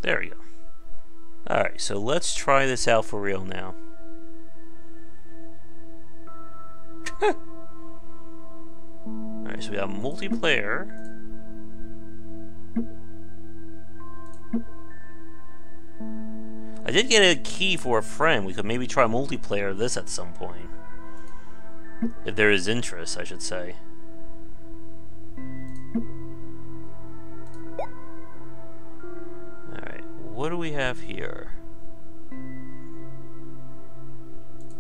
There we go. Alright, so let's try this out for real now. Alright, so we have multiplayer. I did get a key for a friend. We could maybe try multiplayer of this at some point. If there is interest, I should say. Alright, what do we have here?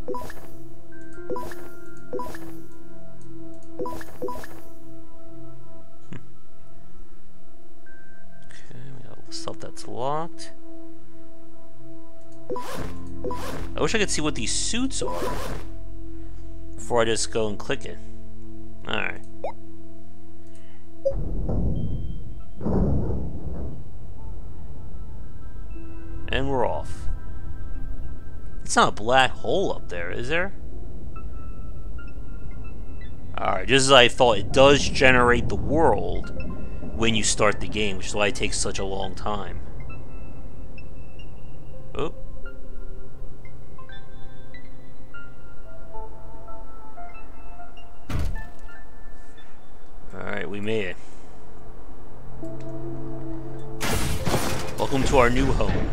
Okay, we got stuff that's locked. I wish I could see what these suits are before I just go and click it. Alright. And we're off. It's not a black hole up there, is there? Alright, just as I thought, it does generate the world when you start the game, which is why it takes such a long time. Oh. Alright, we made it. Welcome to our new home.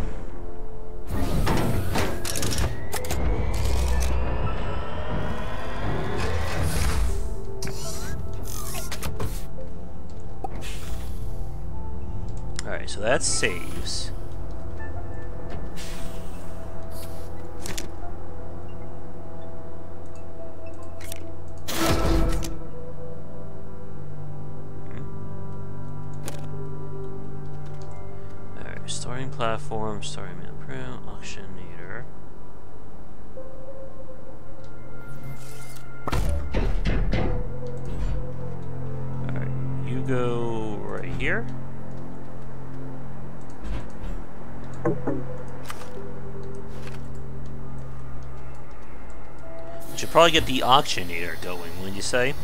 Alright, so that saves. Starting platform, starting map print, auctioneer. Alright, you go right here. Should probably get the auctioneer going, wouldn't you say?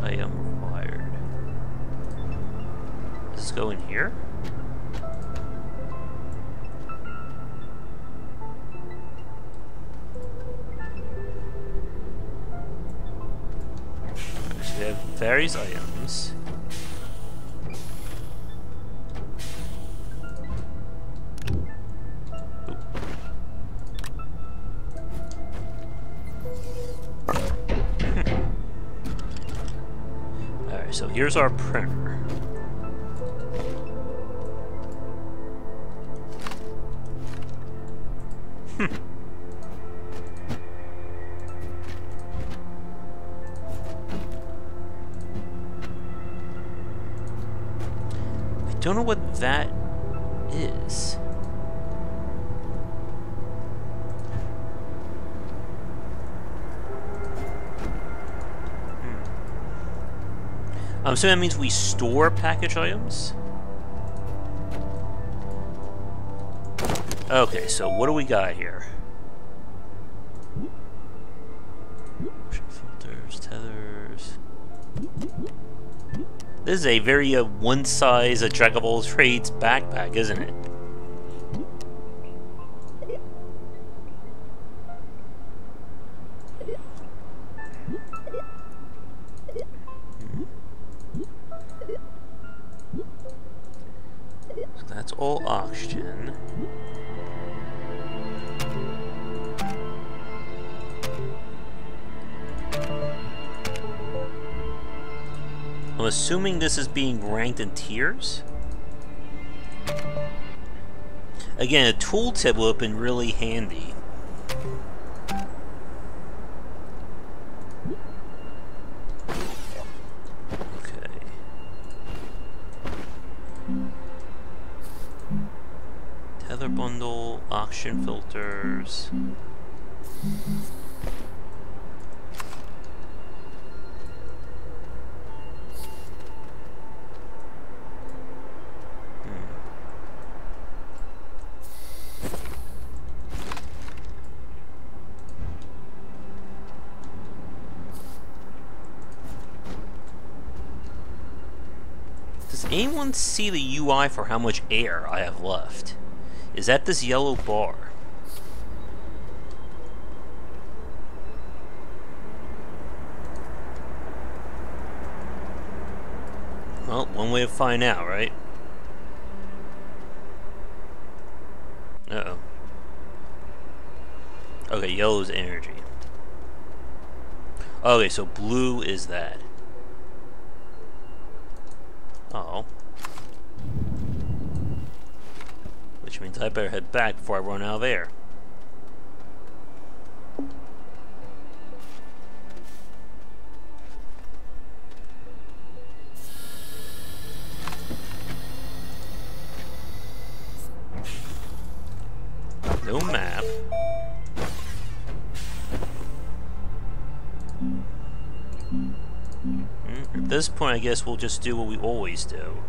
Item required. Does this go in here? Okay, so we have various items. So here's our printer. I don't know what that is. So that means we store package items? Okay, so what do we got here? Filters, tethers. This is a very one-size, a jack of all trades backpack, isn't it? That's all oxygen. I'm assuming this is being ranked in tiers. Again, a tooltip would have been really handy. Bundle, auction filters. anyone see the UI for how much air I have left? Is that this yellow bar? Well, one way to find out, right? Uh-oh. Okay, yellow's energy. Okay, so blue is that. Oh. Which means I better head back before I run out of air. No map. At this point, I guess we'll just do what we always do.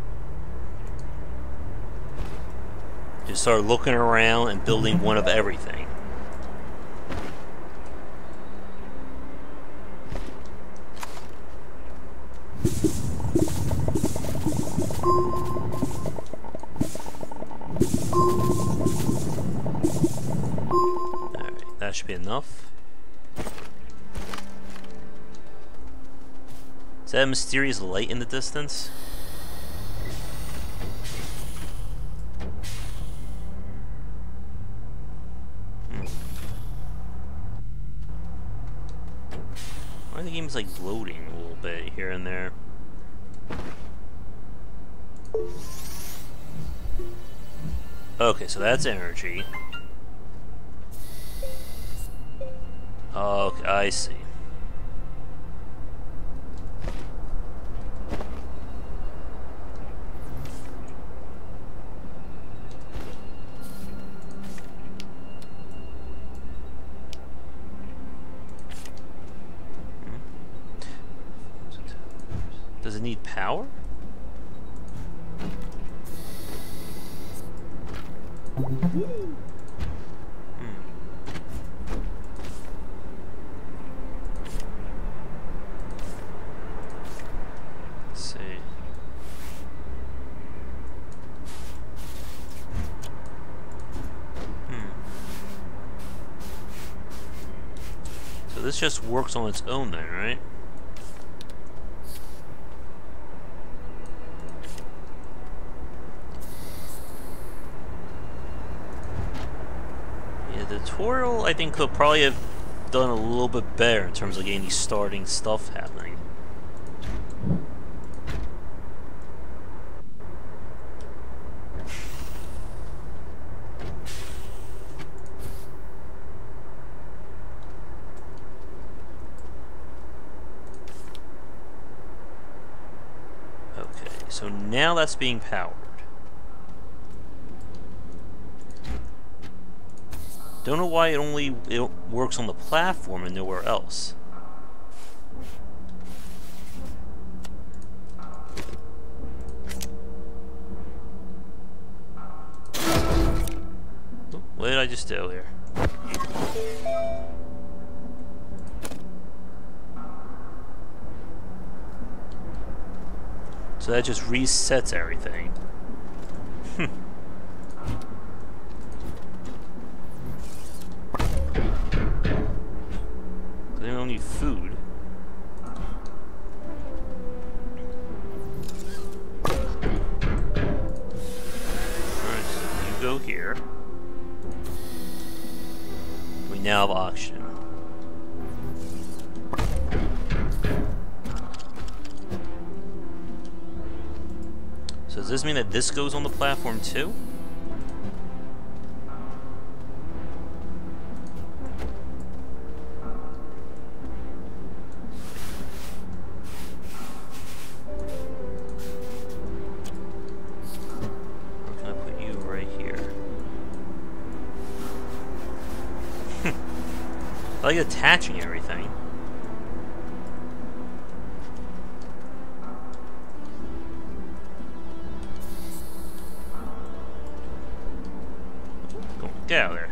Just start looking around and building one of everything. Alright, that should be enough. Is that a mysterious light in the distance? Why are the games like bloating a little bit here and there? Okay, so that's energy. Okay, I see. Does it need power? Let's see. So this just works on its own then, right? Tutorial, I think, could probably have done a little bit better in terms of getting these starting stuff happening. Okay, so now that's being powered. Don't know why it works on the platform and nowhere else. What did I just do here? So that just resets everything. They don't need food. Alright, so you go here. We now have oxygen. So does this mean that this goes on the platform too? I like attaching everything. Go, get out of there.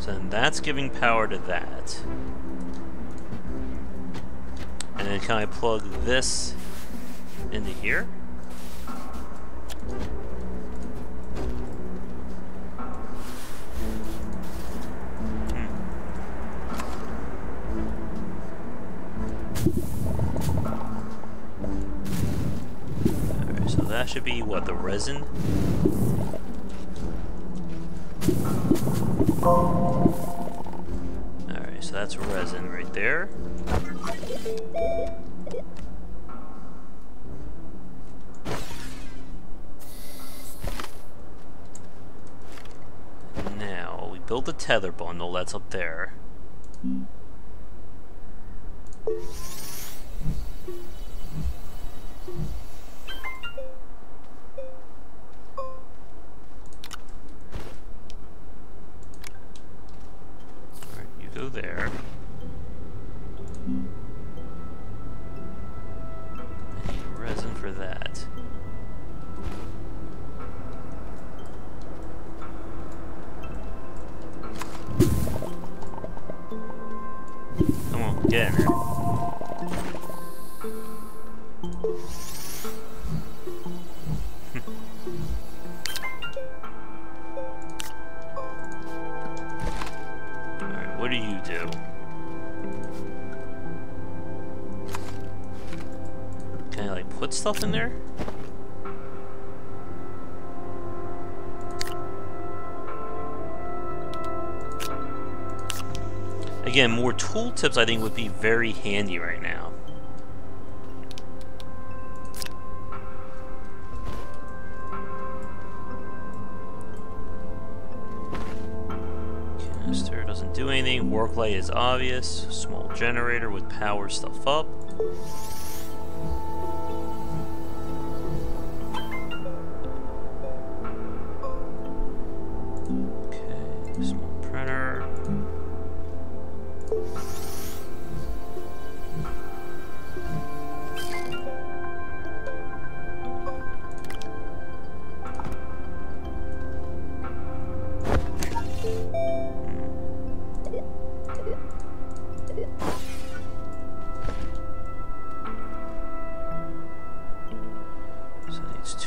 So then that's giving power to that. And then can I plug this into here? Alright, so that should be what, the resin? Alright, so that's resin right there. Now, we build the tether bundle that's up there. Go there. I need resin for that. Come on, get in there. What do you do? Can I like put stuff in there? Again, more tooltips I think would be very handy right now. Doesn't do anything. Work light is obvious. Small generator would power stuff up. Okay, small printer.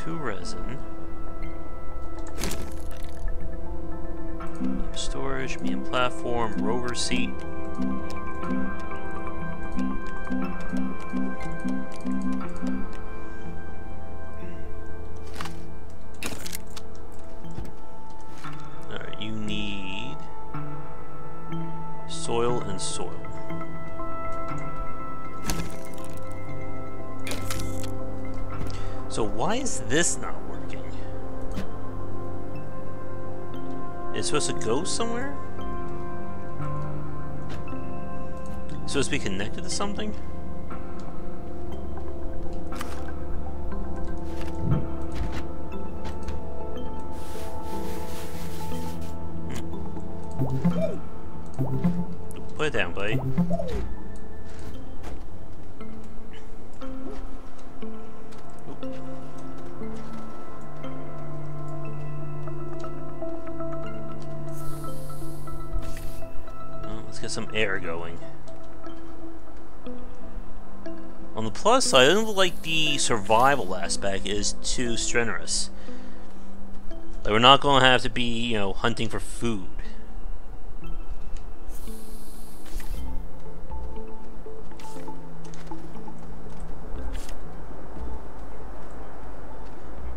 Resin. Medium storage, medium platform, rover seat. Alright, you need soil and soil. So why is this not working? It's supposed to go somewhere? It's supposed to be connected to something? Put it down, buddy. Get some air going. On the plus side, I don't like the survival aspect is too strenuous. Like, we're not going to have to be, you know, hunting for food.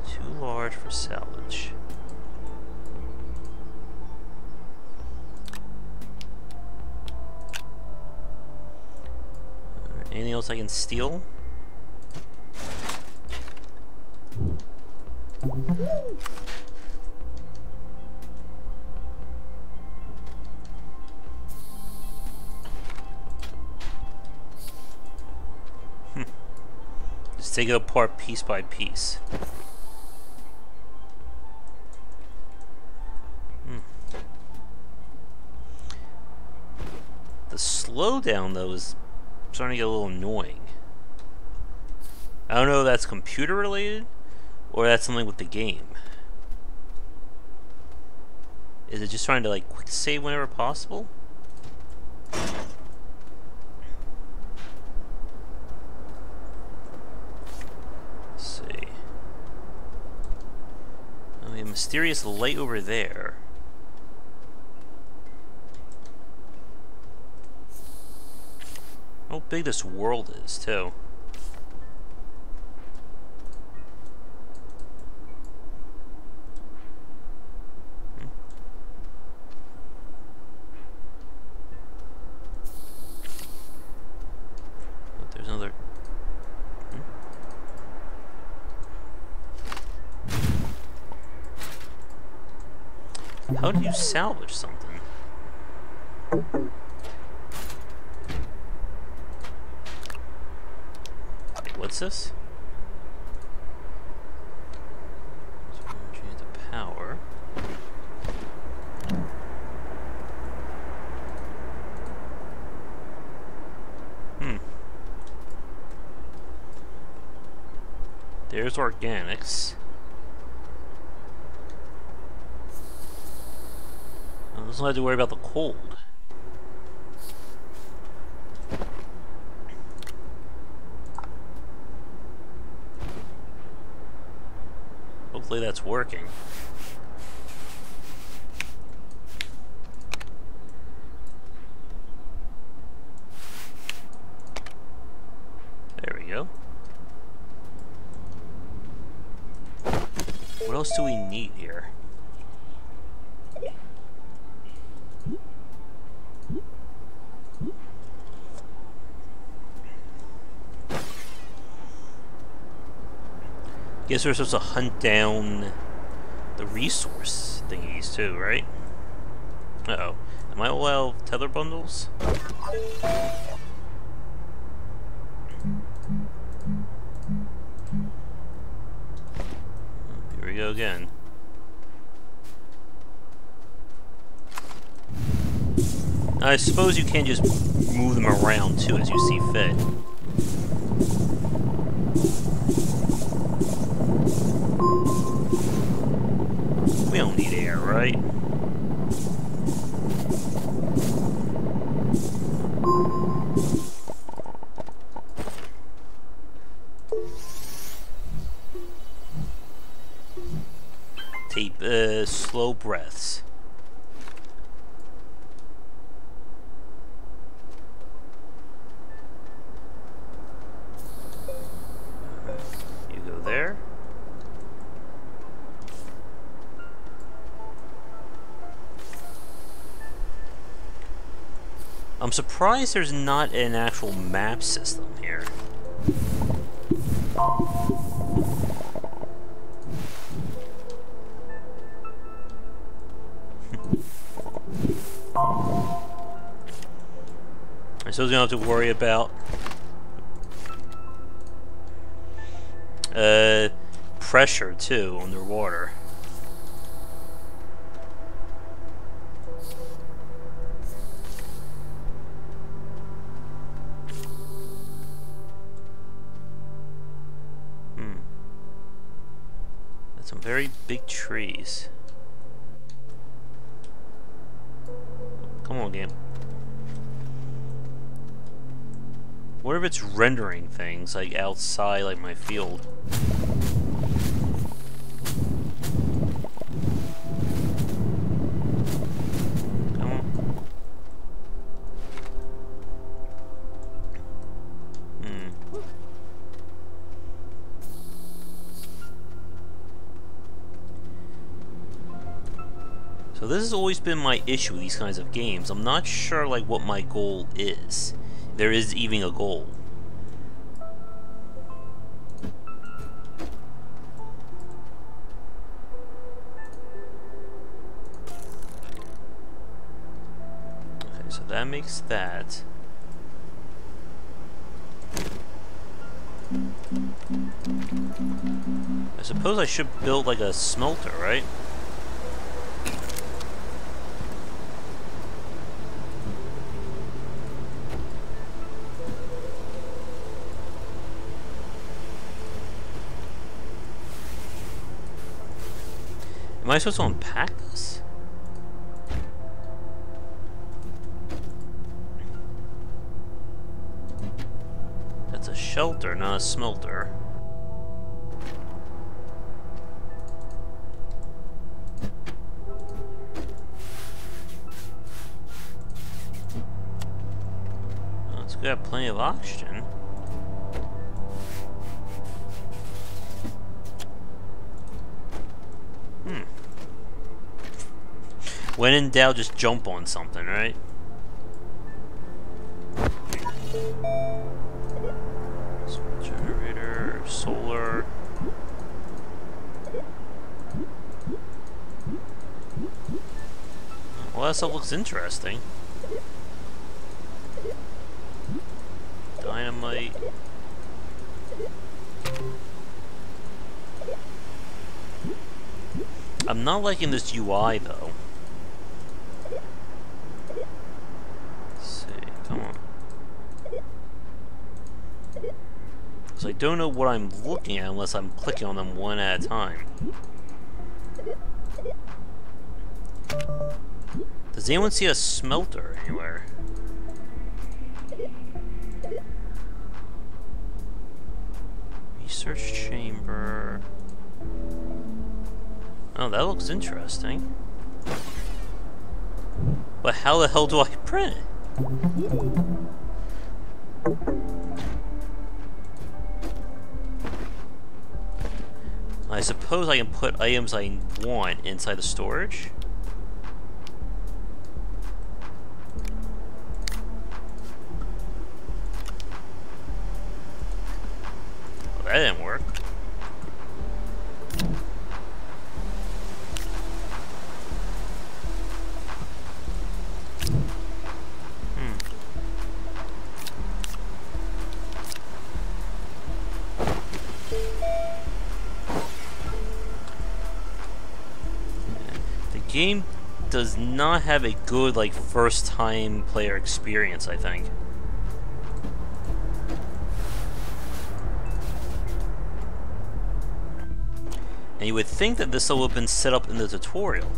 Too large for salvage. Anything else I can steal? Just take it apart piece by piece. The slowdown, though, is starting to get a little annoying. I don't know if that's computer related or that's something with the game. Is it just trying to like quick save whenever possible? Let's see. Oh, we have a mysterious light over there. How big this world is, too. There's another... How do you salvage something? Wait, what's this? Change the power. There's organics. I don't have to worry about the cold. Hopefully that's working. There we go. What else do we need here? Guess we're supposed to hunt down the resource thingies too, right? Uh-oh. Am I allowed tether bundles? Here we go again. I suppose you can just move them around too as you see fit. We don't need air, right? Tape, slow breaths. You go there. I'm surprised there's not an actual map system here. I suppose we don't have to worry about pressure too underwater. That's some very big trees. Come on, game. What if it's rendering things like outside, like my field? Come on. So this has always been my issue with these kinds of games. I'm not sure like what my goal is. There is even a goal. Okay, so that makes that. I suppose I should build like a smelter, right? Am I supposed to unpack this? shelter, not a smelter. Oh, it's got plenty of oxygen. When in doubt, just jump on something, right? Generator, solar. Well, that stuff looks interesting. Dynamite. I'm not liking this UI though. So I don't know what I'm looking at unless I'm clicking on them one at a time. Does anyone see a smelter anywhere? Research chamber. Oh, that looks interesting. But how the hell do I print it? I suppose I can put items I want inside the storage. Well, that didn't work. The game does not have a good, like, first-time player experience, I think. And you would think that this would have been set up in the tutorial.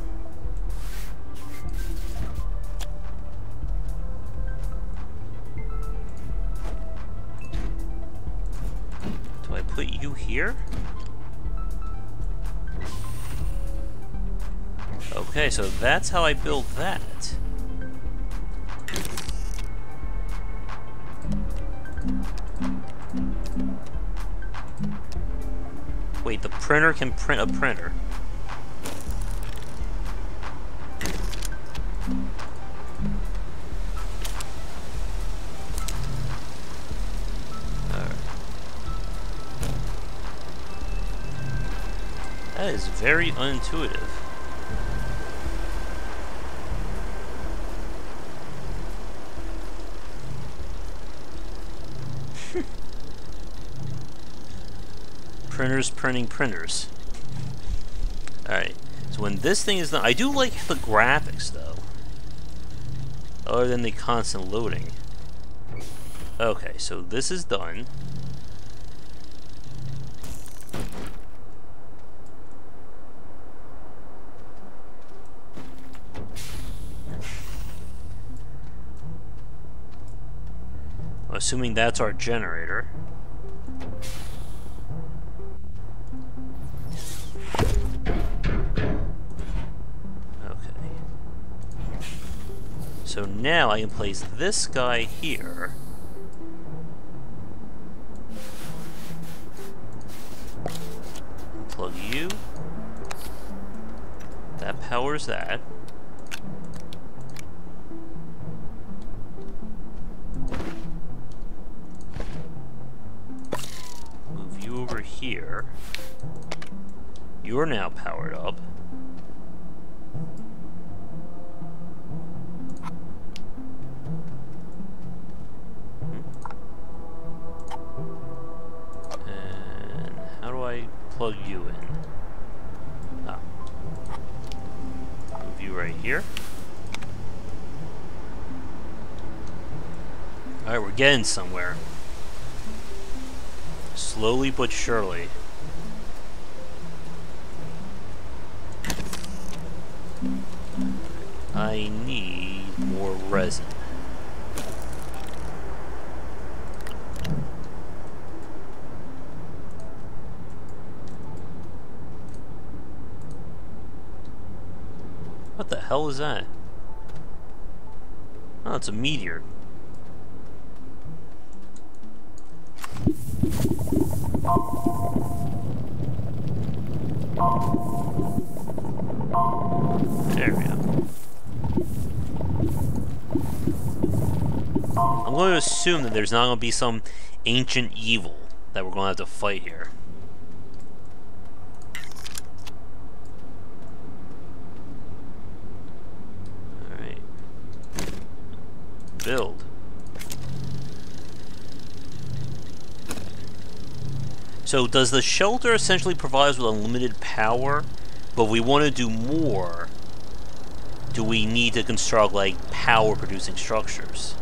Do I put you here? Okay, so that's how I build that. Wait, the printer can print a printer. Alright. That is very unintuitive. Printers printing printers. Alright, so when this thing is done, I do like the graphics though. Other than the constant loading. Okay, so this is done. Assuming that's our generator. So now I can place this guy here. Plug you. That powers that. Move you over here. You're now powered up. Plug you in. Oh. Move you right here. Alright, we're getting somewhere. Slowly but surely. I need more resin. hell is that? Oh, it's a meteor. There we go. I'm going to assume that there's not going to be some ancient evil that we're going to have to fight here. Alright. Build. So does the shelter essentially provide us with unlimited power, but if we want to do more, do we need to construct like power producing structures?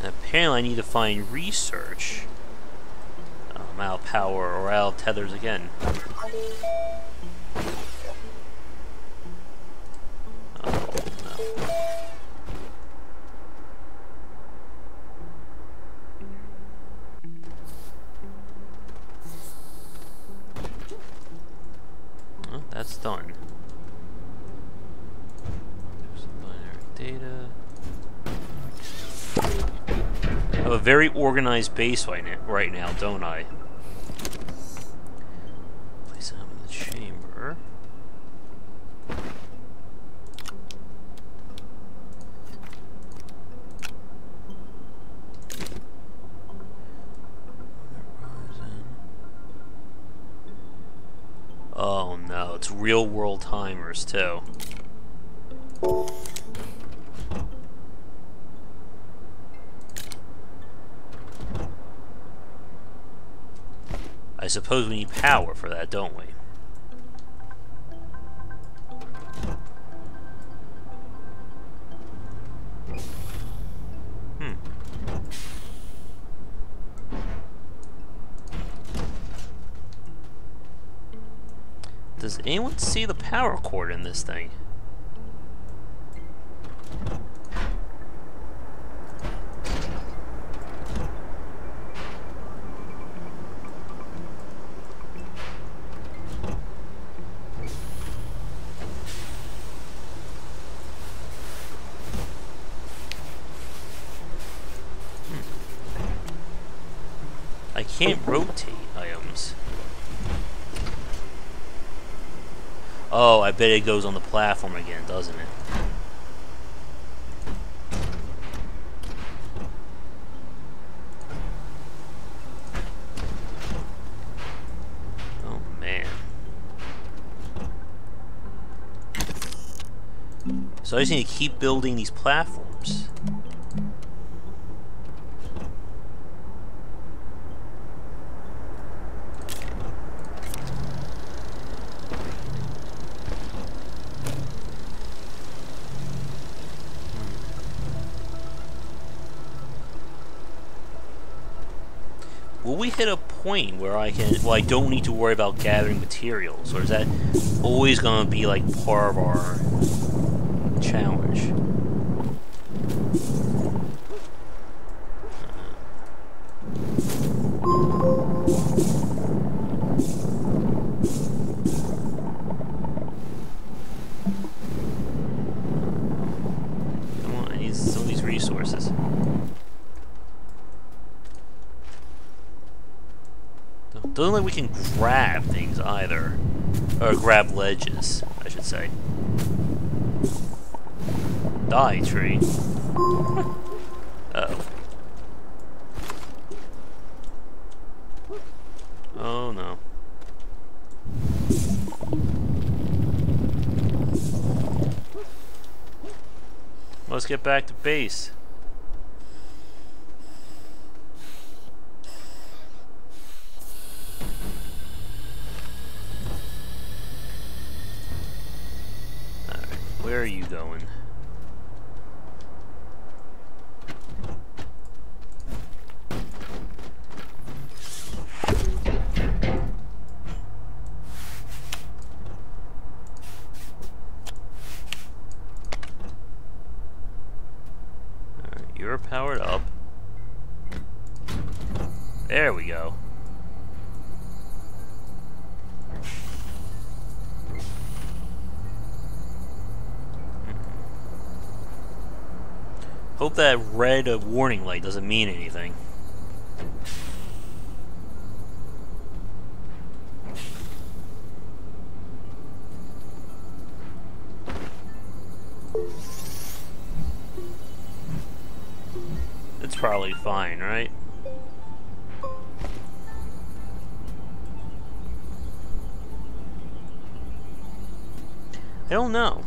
Apparently I need to find research. Oh, I'm out of power or out of tethers again. Oh, no. Well, that's done. There's some binary data. I have a very organized base right now, don't I? Place them in the chamber. Oh no, it's real world timers too. I suppose we need power for that, don't we? Does anyone see the power cord in this thing? I can't rotate items. Oh, I bet it goes on the platform again, doesn't it? Oh, man. So I just need to keep building these platforms. Will we hit a point where I don't need to worry about gathering materials, or is that always going to be like part of our challenge? Come on, I need some of these resources. Doesn't look like we can grab things either. Or grab ledges, I should say. Die, tree. Uh-oh. Oh no. Let's get back to base. Where are you going? you're powered up. There we go. Hope that red warning light doesn't mean anything. It's probably fine, right? I don't know.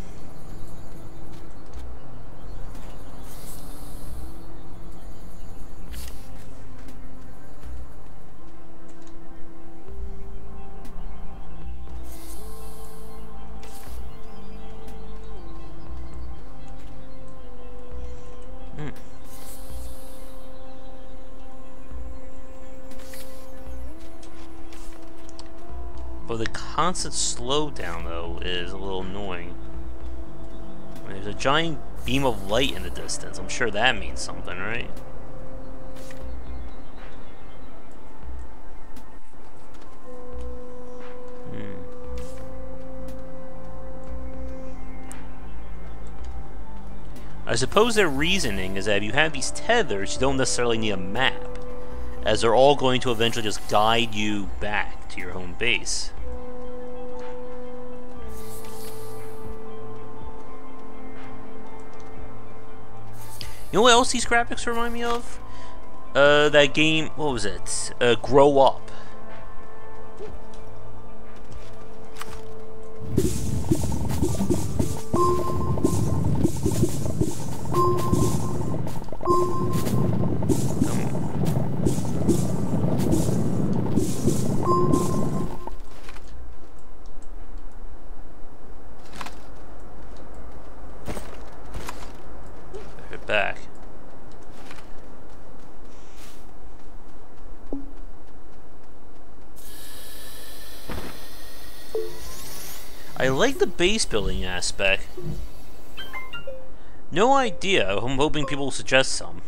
But the constant slowdown, though, is a little annoying. I mean, there's a giant beam of light in the distance. I'm sure that means something, right? I suppose their reasoning is that if you have these tethers, you don't necessarily need a map, as they're all going to eventually just guide you back to your home base. You know what else these graphics remind me of? That game, what was it? Grow Up. Back. I like the base building aspect. No idea. I'm hoping people will suggest some.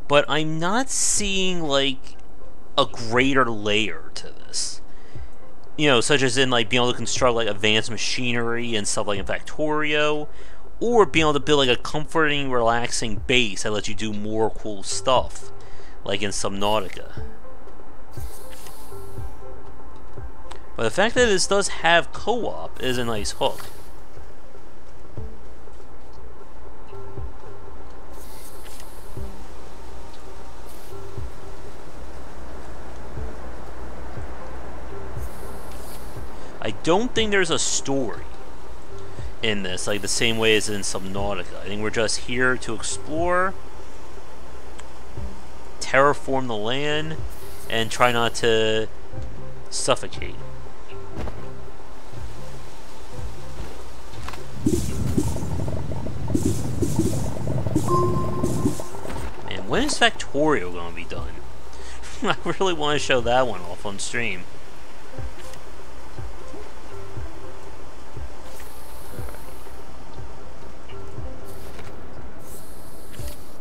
But I'm not seeing like a greater layer to this. You know, such as in like being able to construct like advanced machinery and stuff like in Factorio, or being able to build like a comforting, relaxing base that lets you do more cool stuff, like in Subnautica. But the fact that this does have co-op is a nice hook. I don't think there's a story in this, like the same way as in Subnautica. I think we're just here to explore, terraform the land, and try not to suffocate. Man, when is Factorio going to be done? I really want to show that one off on stream.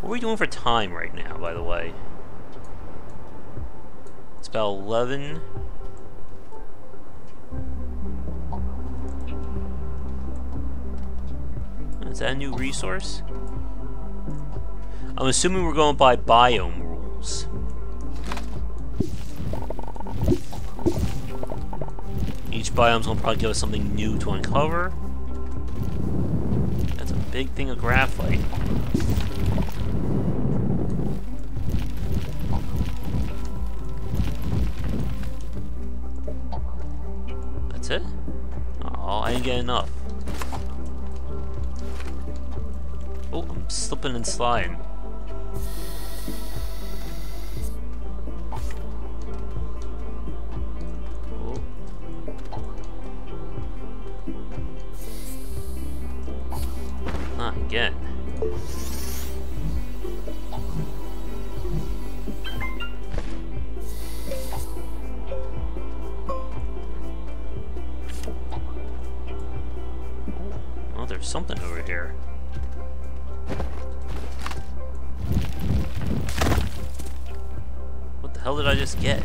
What are we doing for time right now, by the way? It's about 11. Is that a new resource? I'm assuming we're going by biome rules. Each biome's gonna probably give us something new to uncover. That's a big thing of graphite. That's it? Oh, I didn't get enough. Oh, I'm slipping and sliding. Oh. Not again. Oh, there's something over here. What the hell did I just get?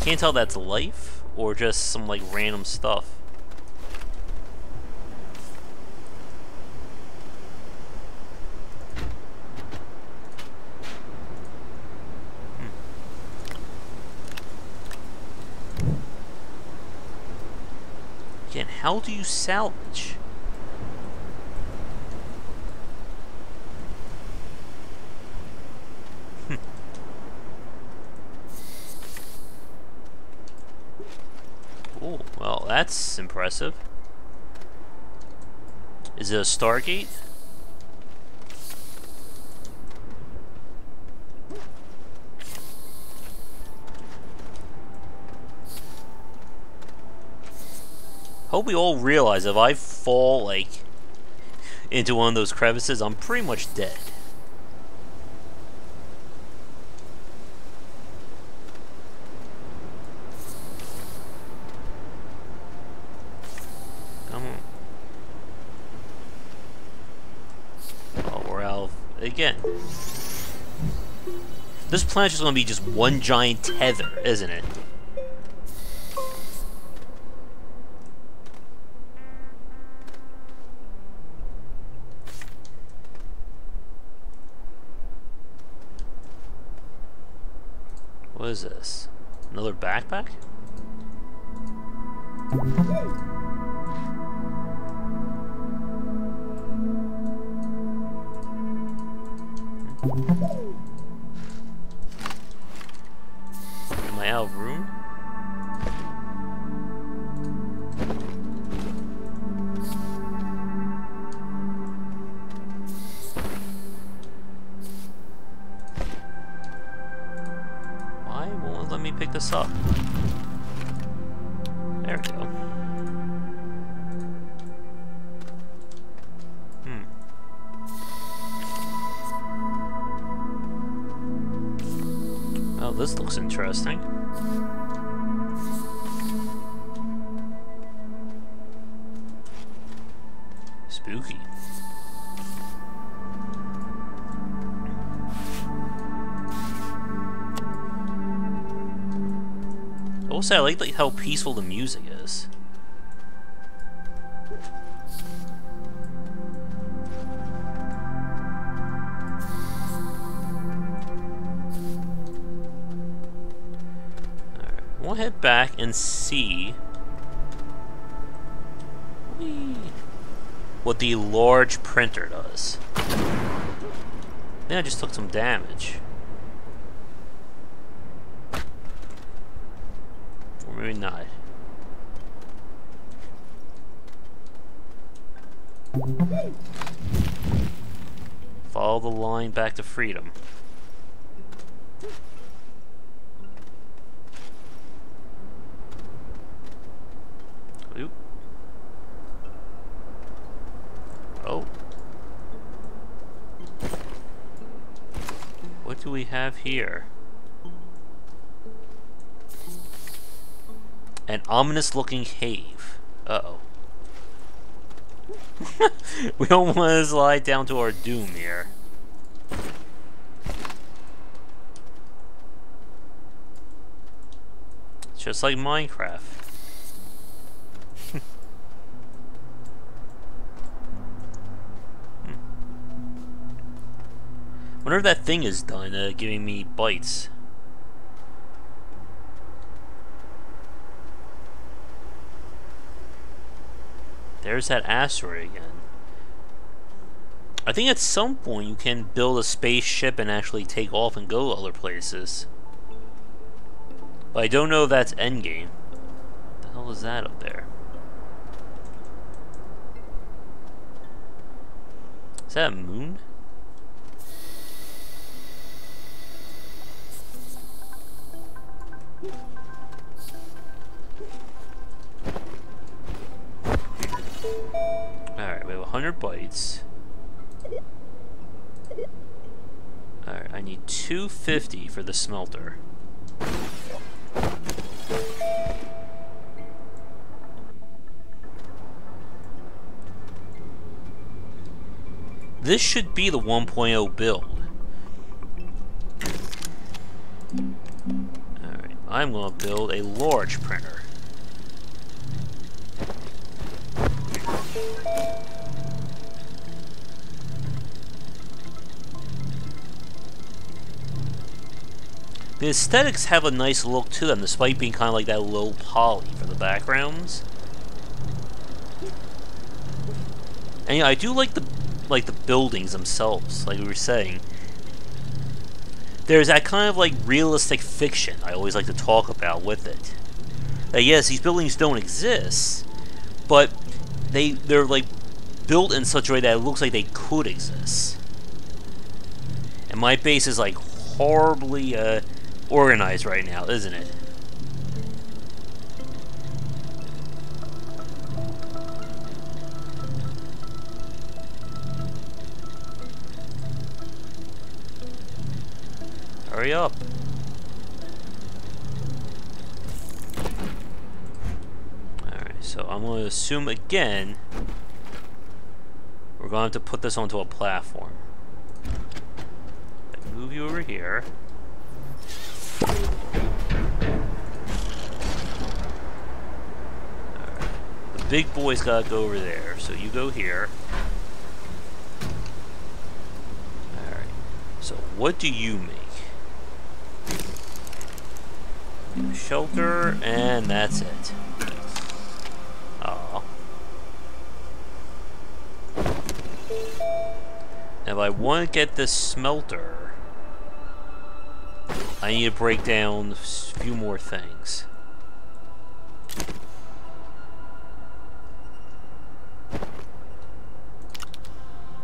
Can't tell that's life or just some like random stuff. Again, how do you salvage? Oh, well, that's impressive. Is it a Stargate? Hope we all realize if I fall, like, into one of those crevices, I'm pretty much dead. Again, this planet's just gonna be just one giant tether, isn't it? What is this? Another backpack? Am I out of room? Why won't it let me pick this up? There we go. Oh, this looks interesting. Spooky. Also, I like how peaceful the music is. We'll head back and see what the large printer does. Then I just took some damage. Or maybe not. Follow the line back to freedom. Oop. Oh. What do we have here? An ominous looking cave. Uh-oh. We don't want to slide down to our doom here. Just like Minecraft. Whenever that thing is done, giving me bites. There's that asteroid again. I think at some point you can build a spaceship and actually take off and go other places. But I don't know if that's endgame. What the hell is that up there? Is that a moon? Alright, we have 100 bytes. Alright, I need 250 for the smelter. This should be the 1.0 build. Alright, I'm going to build a large printer. The aesthetics have a nice look to them, despite being kind of like that low poly for the backgrounds. And yeah, I do like the buildings themselves, like we were saying. There's that kind of like realistic fiction I always like to talk about with it. That yes, these buildings don't exist, but they're like built in such a way that it looks like they could exist. And my base is like horribly organized right now, isn't it? Hurry up. Alright, so I'm going to assume again we're going to have to put this onto a platform. Move you over here. Alright. The big boy's gotta go over there, so you go here. Alright. So what do you make? Shelter, and that's it. Aw. If I want to get this smelter, I need to break down a few more things.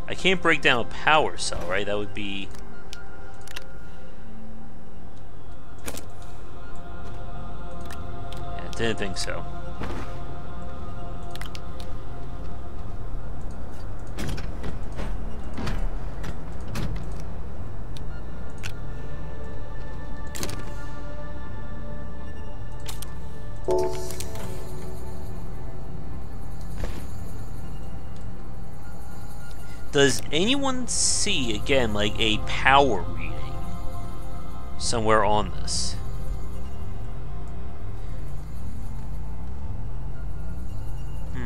I can't break down a power cell, right? That would be... yeah, didn't think so. Does anyone see, again, like a power reading somewhere on this? I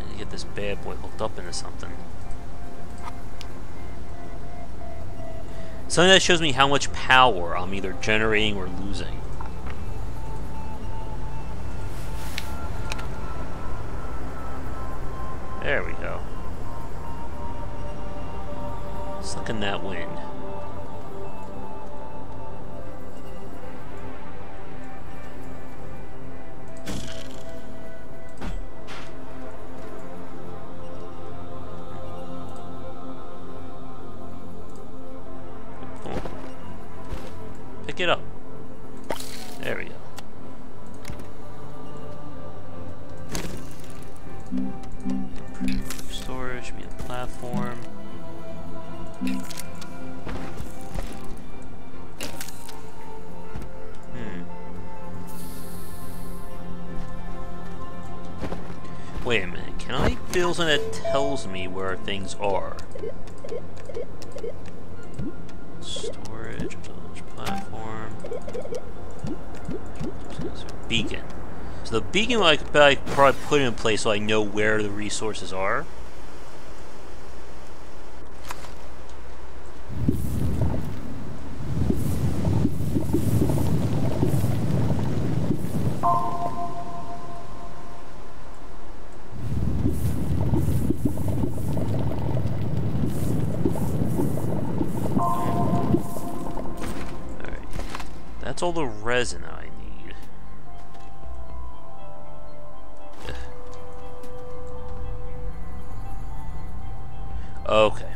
need to get this bad boy hooked up into something. Something that shows me how much power I'm either generating or losing. There we go. Suck in that wind. Pick it up. There we go. Storage, be a platform. Wait a minute, can I build something that tells me where things are? Storage, platform. Beacon. So the beacon I could probably put in place so I know where the resources are. That's all the resin I need. Ugh. Okay.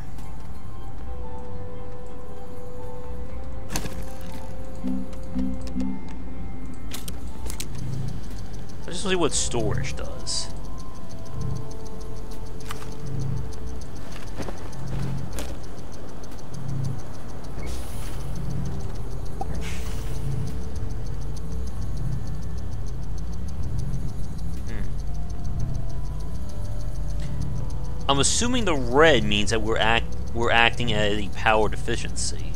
Let's just see what storage does. I'm assuming the red means that we're acting at a power deficiency.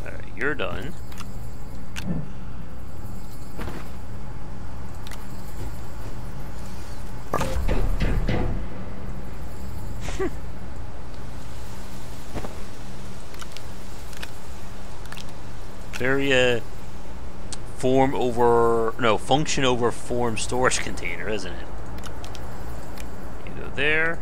Alright, you're done. Very, function over form storage container, isn't it? You go there.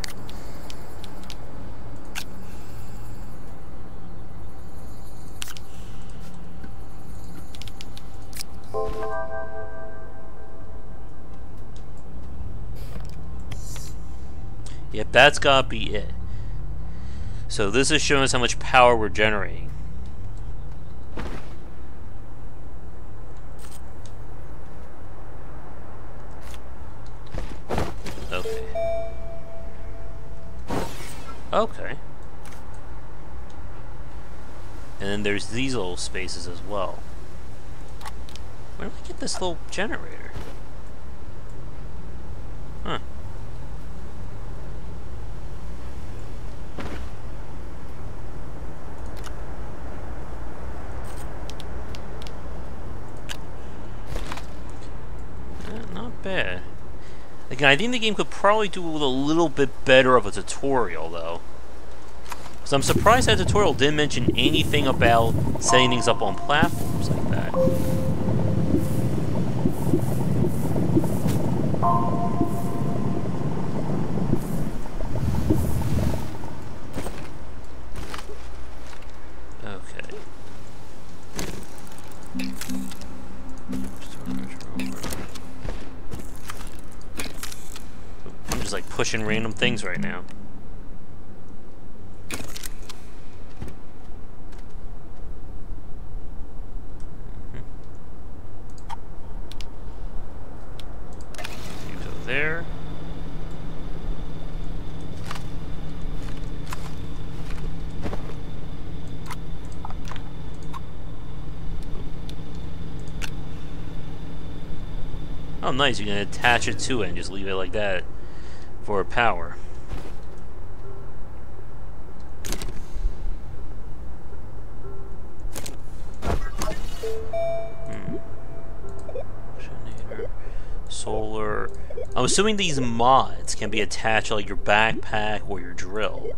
Yep, that's gotta be it. So this is showing us how much power we're generating. Okay. And then there's these little spaces as well. Where do I get this little generator? Huh. Not bad. Again, I think the game could probably do with a little bit better of a tutorial, though. So I'm surprised that tutorial didn't mention anything about setting things up on platforms like that. Okay. I'm just like pushing random things right now. There. Oh, nice. You can attach it to it and just leave it like that for power. Solar. I'm assuming these mods can be attached to like your backpack or your drill.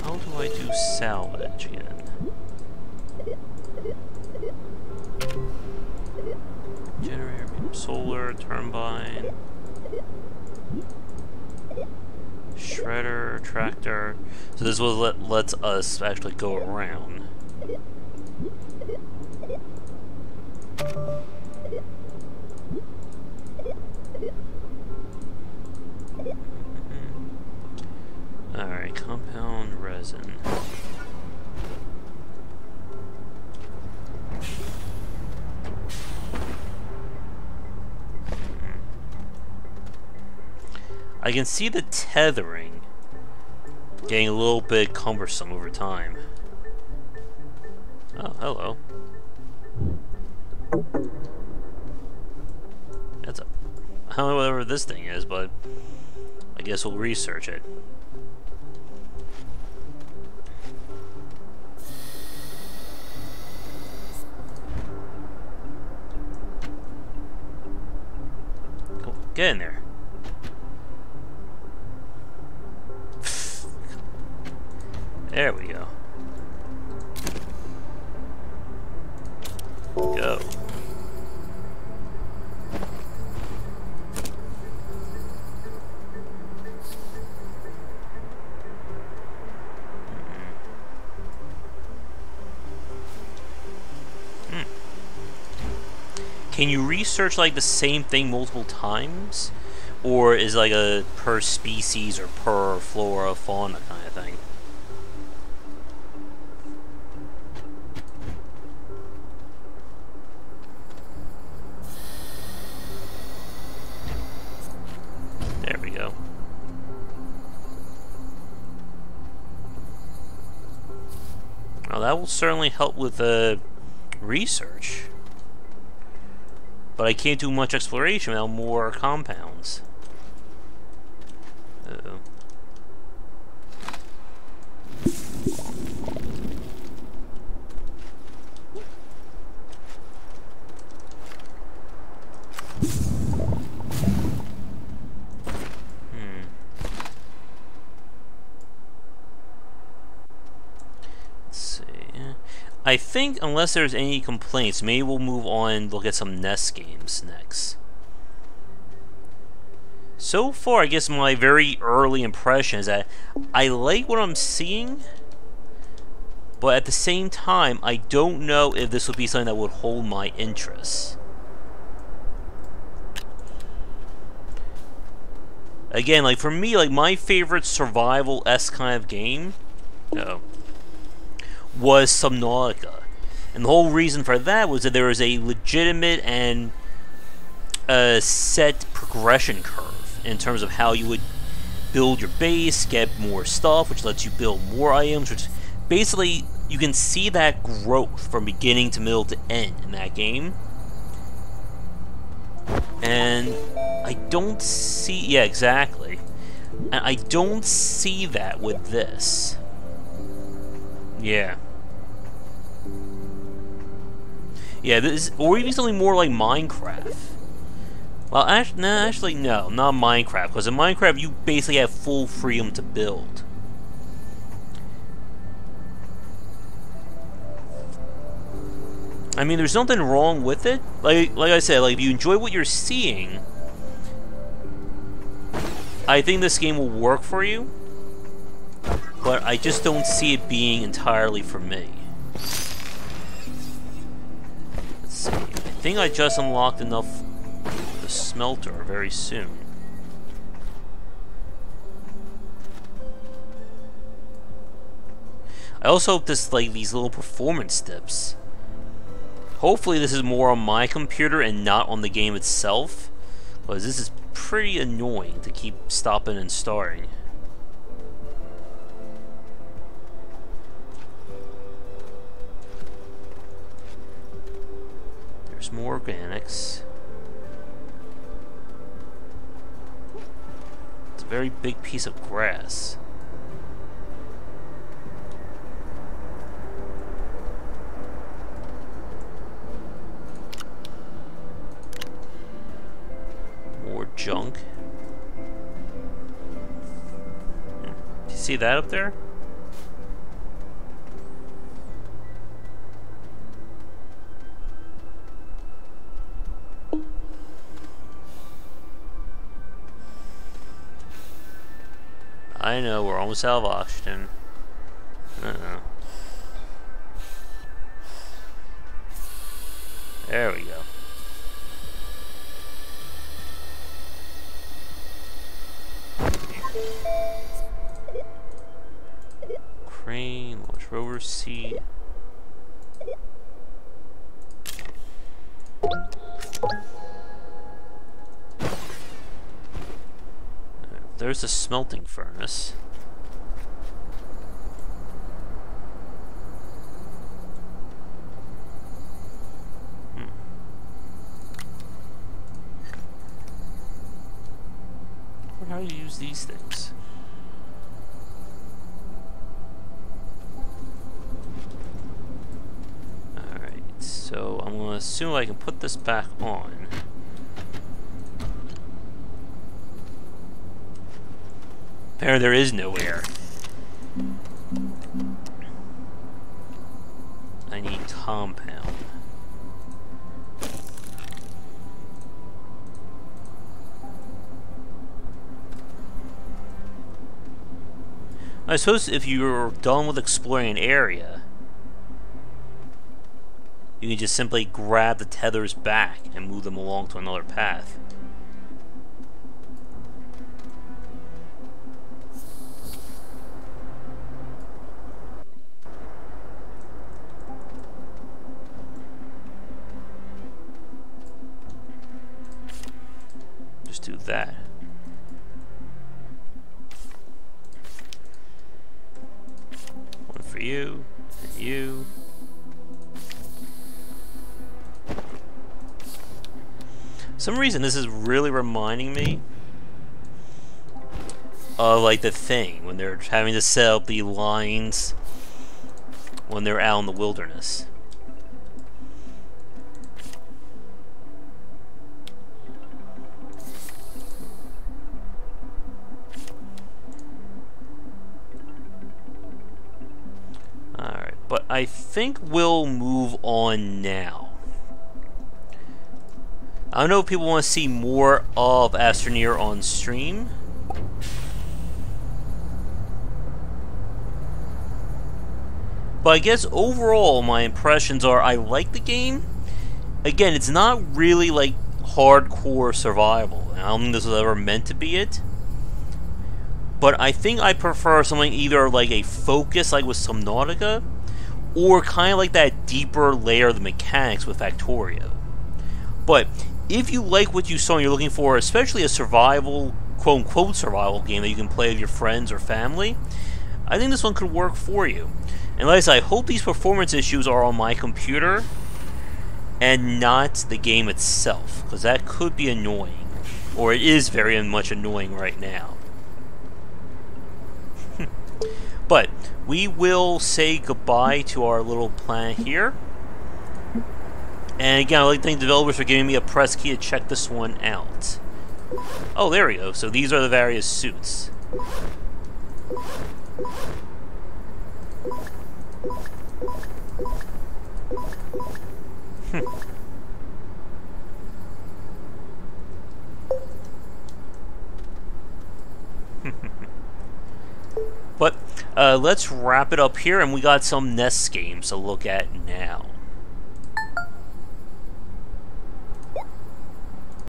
How do I do salvage again? Generator, solar, turbine, shredder, tractor. So this will lets us actually go around. Alright, compound resin. I can see the tethering getting a little bit cumbersome over time. Oh, hello. That's a... I don't know whatever this thing is, but I guess we'll research it. Cool. Get in there. There we go. Go. Can you research like the same thing multiple times? Or is like a per species or per flora, fauna kind of thing. There we go. Well, that will certainly help with research. But I can't do much exploration without more compounds. Uh-oh. I think, unless there's any complaints, maybe we'll move on and look at some NES games next. So far, I guess my very early impression is that I like what I'm seeing, but at the same time, I don't know if this would be something that would hold my interest. Again, like for me, like my favorite survival-esque kind of game, was Subnautica. And the whole reason for that was that there was a legitimate and set progression curve in terms of how you would build your base, get more stuff, which lets you build more items, which basically you can see that growth from beginning to middle to end in that game. And I don't see... yeah, exactly. And I don't see that with this. Yeah. Yeah, this, or even something more like Minecraft. Well, actually, no, not Minecraft, because in Minecraft you basically have full freedom to build. I mean, there's nothing wrong with it. Like I said, like if you enjoy what you're seeing, I think this game will work for you. But I just don't see it being entirely for me. Let's see. I think I just unlocked enough for the smelter very soon. I also hope this, like, these little performance dips. Hopefully this is more on my computer and not on the game itself, because this is pretty annoying to keep stopping and starting. There's more organics. It's a very big piece of grass. More junk. Do you see that up there? I know, we're almost out of oxygen. There we go. Crane, launch rover seat. There's a smelting furnace. How do you use these things? Alright, so I'm gonna assume I can put this back on. Apparently there is no air. I need compound. I suppose if you're done with exploring an area, you can just simply grab the tethers back and move them along to another path. do that. One for you, and you. For some reason, this is really reminding me of like The Thing, when they're having to set up the lines when they're out in the wilderness. Alright, but I think we'll move on now. I don't know if people want to see more of Astroneer on stream. But I guess overall my impressions are I like the game. Again, it's not really like hardcore survival. I don't think this was ever meant to be it. But I think I prefer something either like a focus like with Subnautica, or kind of like that deeper layer of the mechanics with Factorio. But if you like what you saw and you're looking for, especially a survival, quote-unquote survival game that you can play with your friends or family, I think this one could work for you. And like I said, I hope these performance issues are on my computer and not the game itself, because that could be annoying. Or it is very much annoying right now. But we will say goodbye to our little planet here. And again, I'd like to thank developers for giving me a press key to check this one out. Oh, there we go. So these are the various suits. But let's wrap it up here, and we got some NES games to look at now.